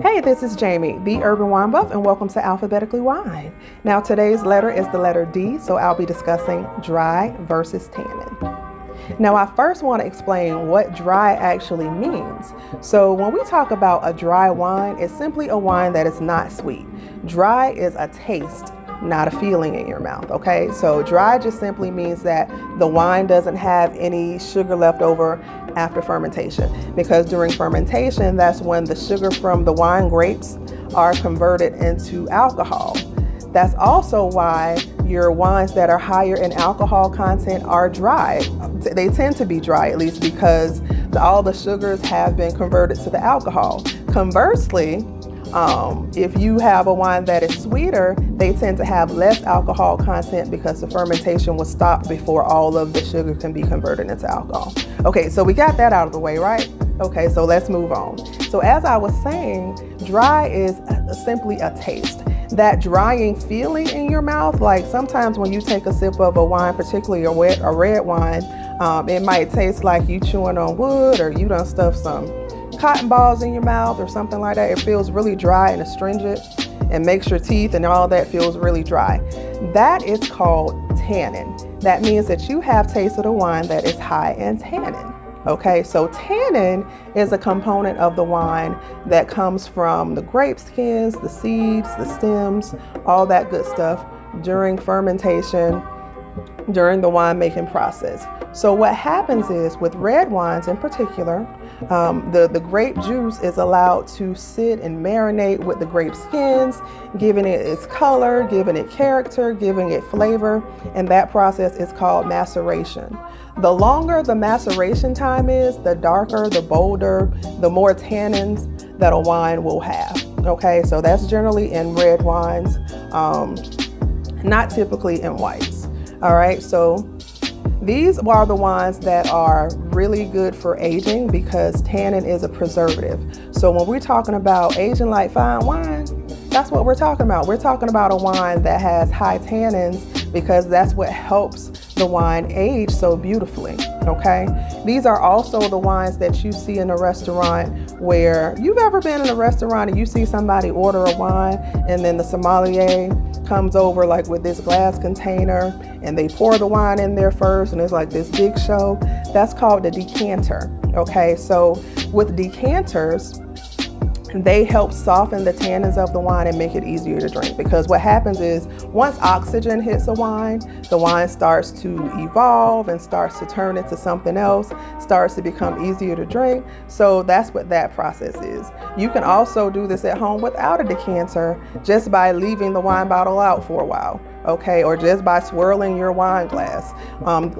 Hey, this is Jamie, the Urban Wine Buff, and welcome to Alphabetically Wine. Now, today's letter is the letter D, so I'll be discussing dry versus tannin. Now, I first want to explain what dry actually means. So when we talk about a dry wine, it's simply a wine that is not sweet. Dry is a taste, not a feeling in your mouth, okay? So dry just simply means that the wine doesn't have any sugar left over after fermentation, because during fermentation, that's when the sugar from the wine grapes are converted into alcohol. That's also why your wines that are higher in alcohol content are dry. They tend to be dry, at least, because all the sugars have been converted to the alcohol. Conversely, if you have a wine that is sweeter, they tend to have less alcohol content because the fermentation was stopped before all of the sugar can be converted into alcohol. Okay, so we got that out of the way, right? Okay, so let's move on. So as I was saying, dry is simply a taste. That drying feeling in your mouth, like sometimes when you take a sip of a wine, particularly a red wine, it might taste like you chewing on wood, or you done stuffed some cotton balls in your mouth or something like that. It feels really dry and astringent and makes your teeth and all that feels really dry. That is called tannin. That means that you have tasted a wine that is high in tannin. Okay, so tannin is a component of the wine that comes from the grape skins, the seeds, the stems, all that good stuff during fermentation, during the winemaking process. So what happens is, with red wines in particular, the grape juice is allowed to sit and marinate with the grape skins, giving it its color, giving it character, giving it flavor, and that process is called maceration. The longer the maceration time is, the darker, the bolder, the more tannins that a wine will have. Okay, so that's generally in red wines, not typically in whites. All right, so these are the wines that are really good for aging because tannin is a preservative. So when we're talking about aging like fine wine, that's what we're talking about. We're talking about a wine that has high tannins because that's what helps the wine age so beautifully, okay? These are also the wines that you see in a restaurant, where you've ever been in a restaurant and you see somebody order a wine and then the sommelier comes over like with this glass container and they pour the wine in there first and it's like this big show. That's called the decanter, okay? So with decanters, they help soften the tannins of the wine and make it easier to drink, because what happens is once oxygen hits a wine, the wine starts to evolve and starts to turn into something else, starts to become easier to drink. So that's what that process is. You can also do this at home without a decanter, just by leaving the wine bottle out for a while, okay, or just by swirling your wine glass.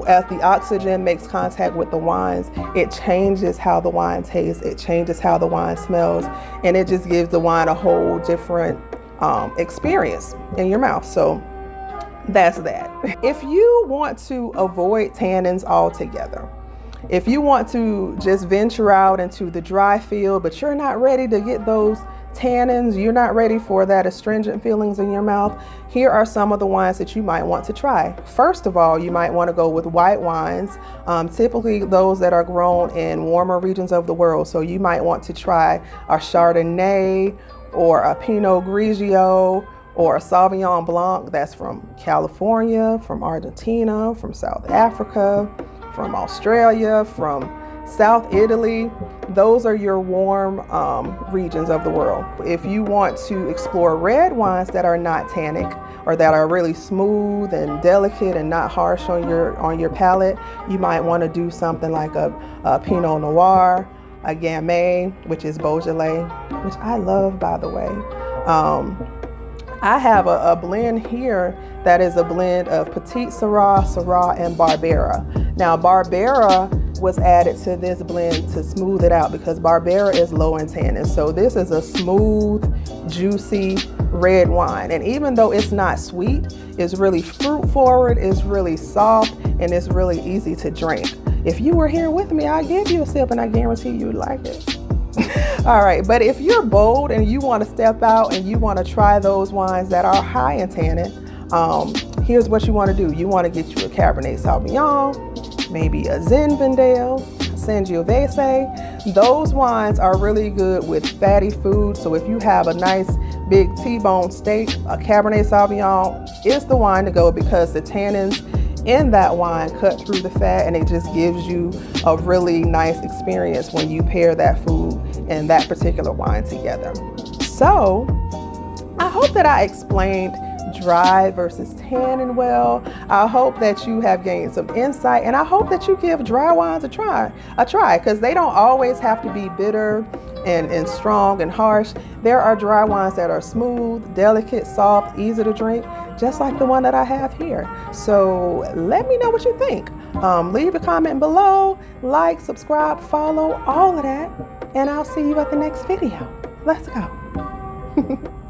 As the oxygen makes contact with the wines, it changes how the wine tastes, it changes how the wine smells, and it just gives the wine a whole different experience in your mouth. So that's that. If you want to avoid tannins altogether, if you want to just venture out into the dry field, but you're not ready to get those tannins, you're not ready for that astringent feelings in your mouth, here are some of the wines that you might want to try. First of all, you might want to go with white wines, typically those that are grown in warmer regions of the world. So you might want to try a Chardonnay or a Pinot Grigio or a Sauvignon Blanc that's from California, from Argentina, from South Africa, from Australia, from South Italy. Those are your warm regions of the world. If you want to explore red wines that are not tannic, or that are really smooth and delicate and not harsh on your palate, you might want to do something like a Pinot Noir, a Gamay, which is Beaujolais, which I love, by the way. I have a blend here that is a blend of Petite Syrah, Syrah, and Barbera. Now, Barbera was added to this blend to smooth it out because Barbera is low in tannin. So this is a smooth, juicy red wine. And even though it's not sweet, it's really fruit forward, it's really soft, and it's really easy to drink. If you were here with me, I'd give you a sip and I guarantee you'd like it. All right, but if you're bold and you want to step out and you want to try those wines that are high in tannin, here's what you want to do. You want to get you a Cabernet Sauvignon, maybe a Zinfandel, Sangiovese. Those wines are really good with fatty food. So if you have a nice big T-bone steak, a Cabernet Sauvignon is the wine to go, because the tannins in that wine cut through the fat, and it just gives you a really nice experience when you pair that food and that particular wine together. So I hope that I explained dry versus tannin well. I hope that you have gained some insight, and I hope that you give dry wines a try, because they don't always have to be bitter and strong and harsh. There are dry wines that are smooth, delicate, soft, easy to drink, just like the one that I have here. So let me know what you think. Leave a comment below, like, subscribe, follow, all of that, and I'll see you at the next video. Let's go.